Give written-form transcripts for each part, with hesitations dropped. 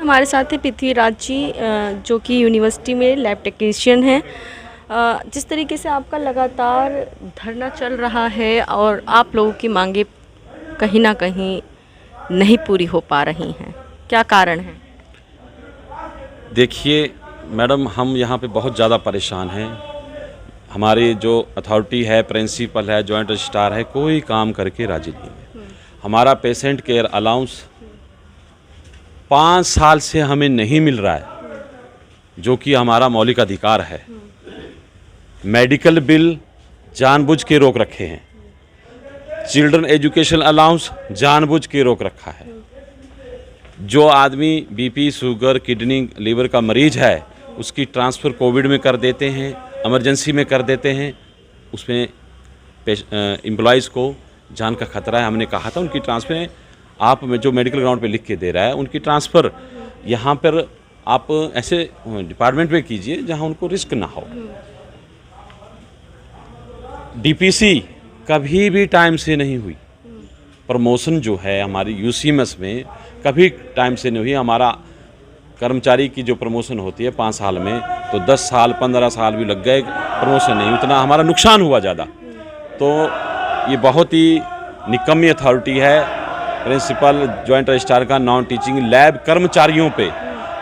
हमारे साथ है पृथ्वीराज जी, जो कि यूनिवर्सिटी में लैब टेक्नीशियन हैं। जिस तरीके से आपका लगातार धरना चल रहा है और आप लोगों की मांगे कहीं ना कहीं नहीं पूरी हो पा रही हैं, क्या कारण है? देखिए मैडम, हम यहाँ पे बहुत ज़्यादा परेशान हैं। हमारी जो अथॉरिटी है, प्रिंसिपल है, जॉइंट रजिस्ट्रार है, कोई काम करके राजी नहीं है। हमारा पेशेंट केयर अलाउंस 5 साल से हमें नहीं मिल रहा है, जो कि हमारा मौलिक अधिकार है। मेडिकल बिल जानबूझ के रोक रखे हैं। चिल्ड्रन एजुकेशन अलाउंस जानबूझ के रोक रखा है। जो आदमी बीपी, शुगर, किडनी, लीवर का मरीज है, उसकी ट्रांसफ़र कोविड में कर देते हैं, इमरजेंसी में कर देते हैं। उसमें एम्प्लॉइज़ को जान का खतरा है। हमने कहा था उनकी ट्रांसफ़र आप में जो मेडिकल ग्राउंड पे लिख के दे रहा है, उनकी ट्रांसफ़र यहाँ पर आप ऐसे डिपार्टमेंट में कीजिए जहाँ उनको रिस्क ना हो। डीपीसी कभी भी टाइम से नहीं हुई। प्रमोशन जो है हमारी यूसीएमएस में कभी टाइम से नहीं हुई। हमारा कर्मचारी की जो प्रमोशन होती है 5 साल में, तो 10 साल 15 साल भी लग गए, प्रमोशन नहीं, उतना हमारा नुकसान हुआ ज़्यादा। तो ये बहुत ही निकम्मी अथॉरिटी है। प्रिंसिपल, जॉइंट रजिस्ट्रार का नॉन टीचिंग, लैब कर्मचारियों पे,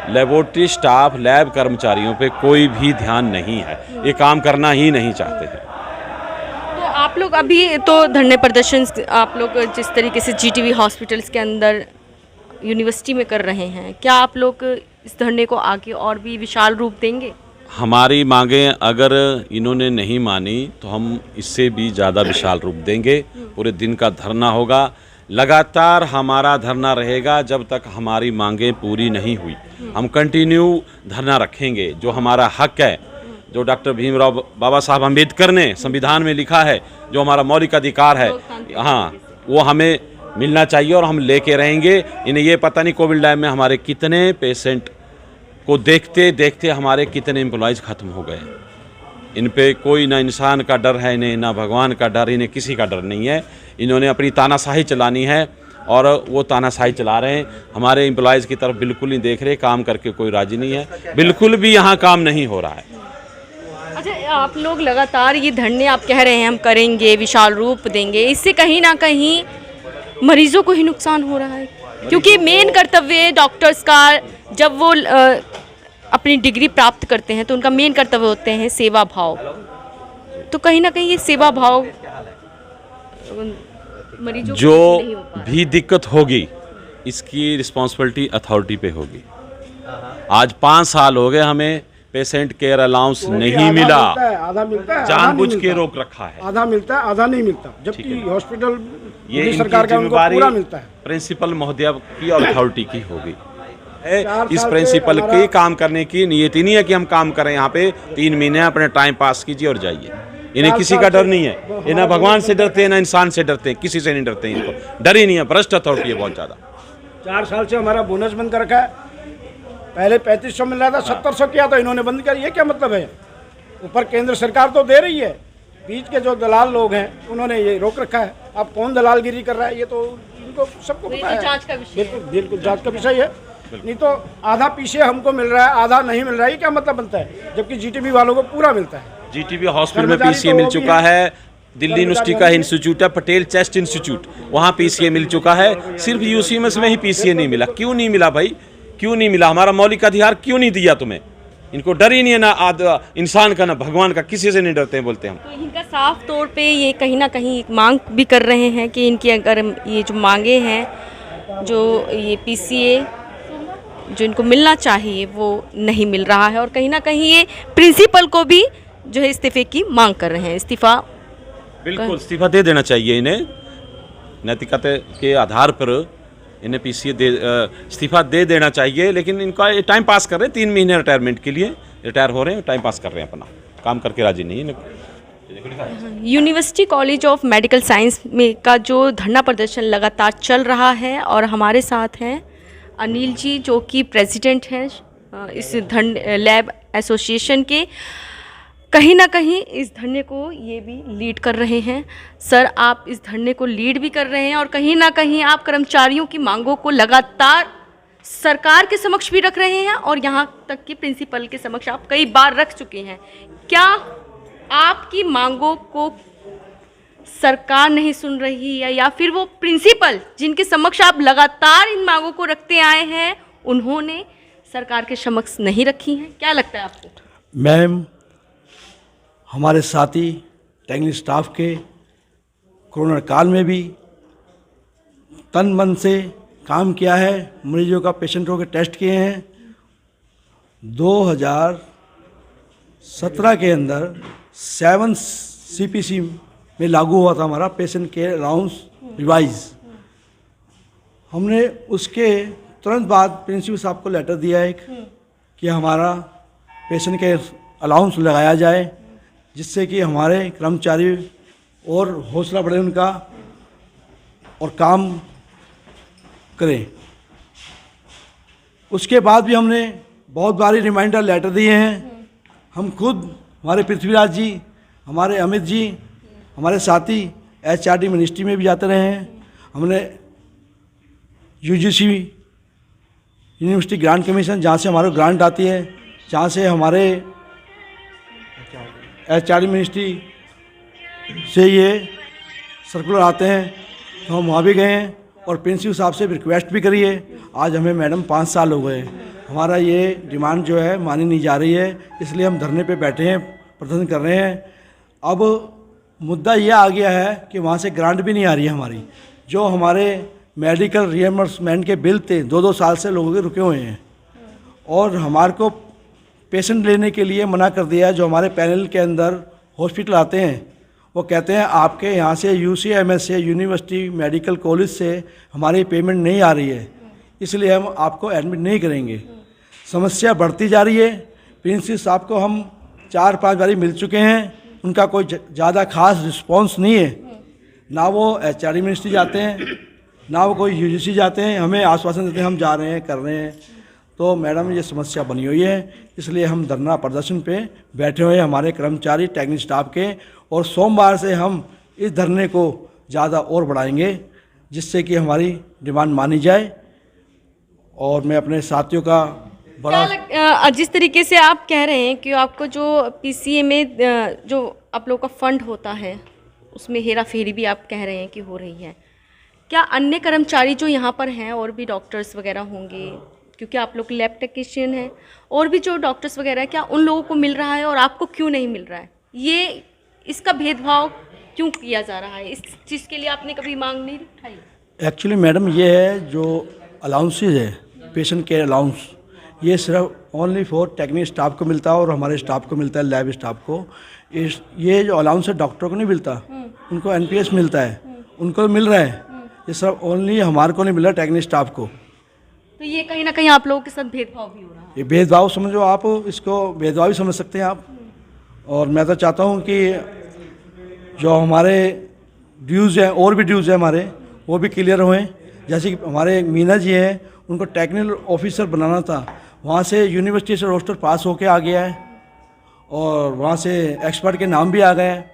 लेबोरेटरी स्टाफ, लैब कर्मचारियों पे कोई भी ध्यान नहीं है। ये काम करना ही नहीं चाहते हैं। तो आप लोग अभी तो धरने प्रदर्शन आप लोग जिस तरीके से जीटीवी हॉस्पिटल्स के अंदर यूनिवर्सिटी में कर रहे हैं, क्या आप लोग इस धरने को आगे और भी विशाल रूप देंगे? हमारी मांगें अगर इन्होंने नहीं मानी तो हम इससे भी ज़्यादा विशाल रूप देंगे। पूरे दिन का धरना होगा, लगातार हमारा धरना रहेगा जब तक हमारी मांगें पूरी नहीं हुई। हम कंटिन्यू धरना रखेंगे। जो हमारा हक है, जो डॉक्टर भीमराव बाबा साहब अम्बेडकर ने संविधान में लिखा है, जो हमारा मौलिक अधिकार है, हाँ, वो हमें मिलना चाहिए और हम लेके रहेंगे। इन्हें ये पता नहीं कोविड टाइम में हमारे कितने पेशेंट को देखते देखते हमारे कितने एम्प्लॉयज़ ख़त्म हो गए। इन पे कोई ना इंसान का डर है, इन्हें ना भगवान का डर, इन्हें किसी का डर नहीं है। इन्होंने अपनी तानाशाही चलानी है और वो तानाशाही चला रहे हैं। हमारे एम्प्लॉयज़ की तरफ बिल्कुल नहीं देख रहे, काम करके कोई राजी नहीं है, बिल्कुल भी यहाँ काम नहीं हो रहा है। अच्छा, आप लोग लगातार ये धरने आप कह रहे हैं हम करेंगे, विशाल रूप देंगे, इससे कहीं ना कहीं मरीजों को ही नुकसान हो रहा है, क्योंकि मेन कर्तव्य डॉक्टर्स का, जब वो अपनी डिग्री प्राप्त करते हैं तो उनका मेन कर्तव्य होते हैं सेवा भाव। तो कहीं ना कहीं ये सेवा भाव मरीजों जो को नहीं हो पा रहा। भी दिक्कत होगी इसकी रिस्पॉन्सिबिलिटी अथॉरिटी पे होगी। आज 5 साल हो गए हमें पेशेंट केयर अलाउंस नहीं मिला, आधा मिलता है, जानबूझ के रोक रखा है। आधा मिलता है, आधा नहीं मिलता, जबकि हॉस्पिटल ये सरकार का उनको पूरा मिलता है। प्रिंसिपल महोदया की और अथॉरिटी की होगी। 4 इस साल प्रिंसिपल से के काम करने की नियत ही नहीं है कि हम काम करें यहाँ पे 3 महीने अपने टाइम पास कीजिए और जाइए। इन्हें किसी का डर नहीं है। ये ना भगवान से डरते हैं, ना इंसान से डरते हैं, किसी से नहीं डरते हैं। इनको डर ही नहीं है। भ्रष्ट अथॉरिटी है बहुत ज़्यादा। 4 साल से हमारा बोनस बंद कर रखा है। पहले 3500 मिल रहा था, 1700 किया तो इन्होंने बंद कर। ये क्या मतलब है? ऊपर केंद्र सरकार तो दे रही है, बीच के जो दलाल लोग हैं उन्होंने ये रोक रखा है। अब कौन दलालगिरी कर रहा है ये तो इनको सबको पता है। जांच का विषय, बिल्कुल बिल्कुल जांच का विषय है। नहीं तो आधा पीछे हमको मिल रहा है, आधा नहीं मिल रहा है, ये क्या मतलब बनता है? जबकि जीटीबी वालों को पूरा मिलता है। जीटीबी हॉस्पिटल में पीसीए मिल चुका है। दिल्ली यूनिवर्सिटी का इंस्टीट्यूट है, पटेल चेस्ट इंस्टीट्यूट, वहाँ पीसीए मिल चुका है। सिर्फ यूसीएमएस में ही पीसीए नहीं मिला। क्यों नहीं मिला भाई? क्यों नहीं मिला? हमारा मौलिक अधिकार क्यों नहीं दिया तुम्हें? इनको डर ही नहीं है, ना इंसान का ना भगवान का, किसी से नहीं डरते हैं बोलते हम। तो इनका साफ तौर पे ये कहीं ना कहीं एक मांग भी कर रहे हैं कि इनकी अगर ये जो मांगे हैं, जो ये पीसीए जो इनको मिलना चाहिए वो नहीं मिल रहा है, और कहीं ना कहीं ये प्रिंसिपल को भी जो है इस्तीफे की मांग कर रहे हैं। इस्तीफा बिल्कुल इस्तीफा दे देना चाहिए इन्हें, नैतिकता के आधार पर इन्हें पीसीए इस्तीफा दे देना चाहिए। लेकिन इनका ये टाइम पास कर रहे हैं, 3 महीने रिटायरमेंट के लिए रिटायर हो रहे हैं, टाइम पास कर रहे हैं, अपना काम करके राजी नहीं है। University college of medical science में का जो धरना प्रदर्शन लगातार चल रहा है, और हमारे साथ हैं अनिल जी जो कि प्रेसिडेंट हैं इस लैब एसोसिएशन के। कहीं ना कहीं इस धरने को ये भी लीड कर रहे हैं। सर, आप इस धरने को लीड भी कर रहे हैं, और कहीं ना कहीं आप कर्मचारियों की मांगों को लगातार सरकार के समक्ष भी रख रहे हैं, और यहाँ तक कि प्रिंसिपल के समक्ष आप कई बार रख चुके हैं। क्या आपकी मांगों को सरकार नहीं सुन रही है, या फिर वो प्रिंसिपल जिनके समक्ष आप लगातार इन मांगों को रखते आए हैं उन्होंने सरकार के समक्ष नहीं रखी हैं? क्या लगता है आपको? मैम, हमारे साथी टेक्निकल स्टाफ के कोरोना काल में भी तन मन से काम किया है, मरीजों का पेशेंटों के टेस्ट किए हैं। 2017 के अंदर 7 CPC में लागू हुआ था हमारा पेशेंट केयर अलाउंस रिवाइज। हमने उसके तुरंत बाद प्रिंसिपल साहब को लेटर दिया एक कि हमारा पेशेंट केयर अलाउंस लगाया जाए, जिससे कि हमारे कर्मचारी और हौसला बढ़े उनका और काम करें। उसके बाद भी हमने बहुत बारी रिमाइंडर लेटर दिए हैं। हम खुद, हमारे पृथ्वीराज जी, हमारे अमित जी, हमारे साथी HRD मिनिस्ट्री में भी जाते रहे हैं। हमने UGC यूनिवर्सिटी ग्रांट कमीशन, जहाँ से हमारे ग्रांट आती है, जहाँ से हमारे HRD मिनिस्ट्री से ये सर्कुलर आते हैं, तो हम वहाँ भी गए हैं और प्रिंसिपल साहब से रिक्वेस्ट भी करी है। आज हमें मैडम 5 साल हो गए, हमारा ये डिमांड जो है मानी नहीं जा रही है, इसलिए हम धरने पे बैठे हैं, प्रदर्शन कर रहे हैं। अब मुद्दा ये आ गया है कि वहाँ से ग्रांट भी नहीं आ रही है हमारी। जो हमारे मेडिकल रियम्बर्समेंट के बिल थे 2-2 साल से लोगों के रुके हुए हैं, और हमारे को पेशेंट लेने के लिए मना कर दिया है। जो हमारे पैनल के अंदर हॉस्पिटल आते हैं वो कहते हैं आपके यहाँ से UCMS से, यूनिवर्सिटी मेडिकल कॉलेज से हमारी पेमेंट नहीं आ रही है, इसलिए हम आपको एडमिट नहीं करेंगे। समस्या बढ़ती जा रही है। प्रिंसिपल साहब को हम 4-5 बारी मिल चुके हैं, उनका कोई ज़्यादा खास रिस्पॉन्स नहीं है। ना वो HRD मिनिस्ट्री जाते हैं, ना वो कोई UGC जाते हैं, हमें आश्वासन देते हैं हम जा रहे हैं, कर रहे हैं। तो मैडम, ये समस्या बनी हुई है, इसलिए हम धरना प्रदर्शन पे बैठे हुए हैं, हमारे कर्मचारी टेक्निकल स्टाफ के। और सोमवार से हम इस धरने को ज़्यादा और बढ़ाएंगे, जिससे कि हमारी डिमांड मानी जाए। और मैं अपने साथियों का बड़ा जिस तरीके से आप कह रहे हैं कि आपको जो PCA में जो आप लोग का फंड होता है उसमें हेरा फेरी भी आप कह रहे हैं कि हो रही है, क्या अन्य कर्मचारी जो यहाँ पर हैं और भी डॉक्टर्स वगैरह होंगे, क्योंकि आप लोग लैब टेक्नीशियन हैं, और भी जो डॉक्टर्स वगैरह, क्या उन लोगों को मिल रहा है और आपको क्यों नहीं मिल रहा है? ये इसका भेदभाव क्यों किया जा रहा है? इस चीज़ के लिए आपने कभी मांग नहीं उठाई? एक्चुअली मैडम, ये है जो अलाउंसेज है, पेशेंट केयर अलाउंस, ये सिर्फ ओनली फॉर टेक्निकल स्टाफ को मिलता है और हमारे स्टाफ को मिलता है, लैब स्टाफ को। ये जो अलाउंस है डॉक्टर को नहीं मिलता, उनको NPS मिलता है, उनको मिल रहा है। ये सब ओनली हमारे को नहीं मिल रहा, टेक्निकल स्टाफ को। तो ये कहीं ना कहीं आप लोगों के साथ भेदभाव भी हो रहा है। ये भेदभाव समझो आप, इसको भेदभाव भी समझ सकते हैं आप। और मैं तो चाहता हूँ कि जो हमारे ड्यूज़ हैं, और भी ड्यूज़ हैं हमारे, वो भी क्लियर हुए। जैसे कि हमारे मीना जी हैं, उनको टेक्निकल ऑफिसर बनाना था, वहाँ से यूनिवर्सिटी से रोस्टर पास होके आ गया है, और वहाँ से एक्सपर्ट के नाम भी आ गए हैं।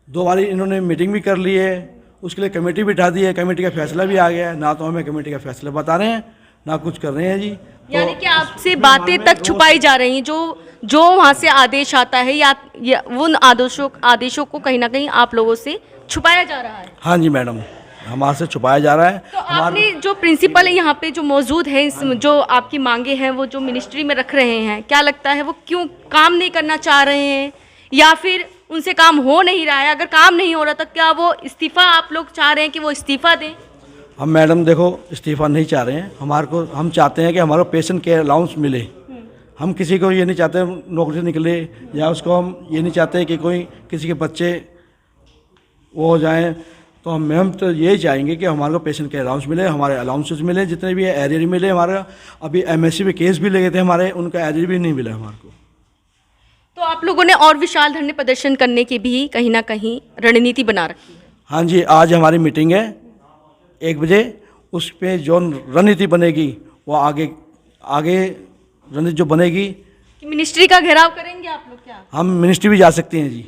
2 बारी इन्होंने मीटिंग भी कर ली है, उसके लिए कमेटी बिठा दी है, कमेटी का फैसला भी आ गया है। ना तो हमें कमेटी का फैसला बता रहे हैं, ना कुछ कर रहे हैं जी। यानी कि आपसे बातें तक छुपाई जा रही हैं, जो वहाँ से आदेश आता है या उन आदेशों को कहीं ना कहीं आप लोगों से छुपाया जा रहा है। हाँ जी मैडम, हमारे से छुपाया जा रहा है। तो आपने जो प्रिंसिपल है यहाँ पे जो मौजूद है, जो आपकी मांगे हैं वो जो मिनिस्ट्री में रख रहे हैं, क्या लगता है वो क्यों काम नहीं करना चाह रहे हैं, या फिर उनसे काम हो नहीं रहा है? अगर काम नहीं हो रहा तो क्या वो इस्तीफ़ा आप लोग चाह रहे हैं कि वो इस्तीफ़ा दें? हम मैडम देखो इस्तीफ़ा नहीं चाह रहे हैं, हमारे को हम चाहते हैं कि हमारा पेशेंट केयर अलाउंस मिले। हम किसी को ये नहीं चाहते नौकरी से निकले, या उसको हम ये नहीं चाहते कि कोई किसी के बच्चे वो हो जाएं। तो हम तो यही चाहेंगे कि हमारे को पेशेंट केयर अलाउंस मिले, हमारे अलाउंसेस मिले, जितने भी एरियर मिले। हमारा अभी MSc में केस भी लगे थे हमारे, उनका एरियर भी नहीं मिला हमारे को। तो आप लोगों ने और विशाल धरने प्रदर्शन करने की भी कहीं ना कहीं रणनीति बना रखी है। हाँ जी, आज हमारी मीटिंग है 1 बजे, उस पर जो रणनीति बनेगी वो आगे रणनीति जो बनेगी। कि मिनिस्ट्री का घेराव करेंगे आप लोग क्या? हम मिनिस्ट्री भी जा सकते हैं जी।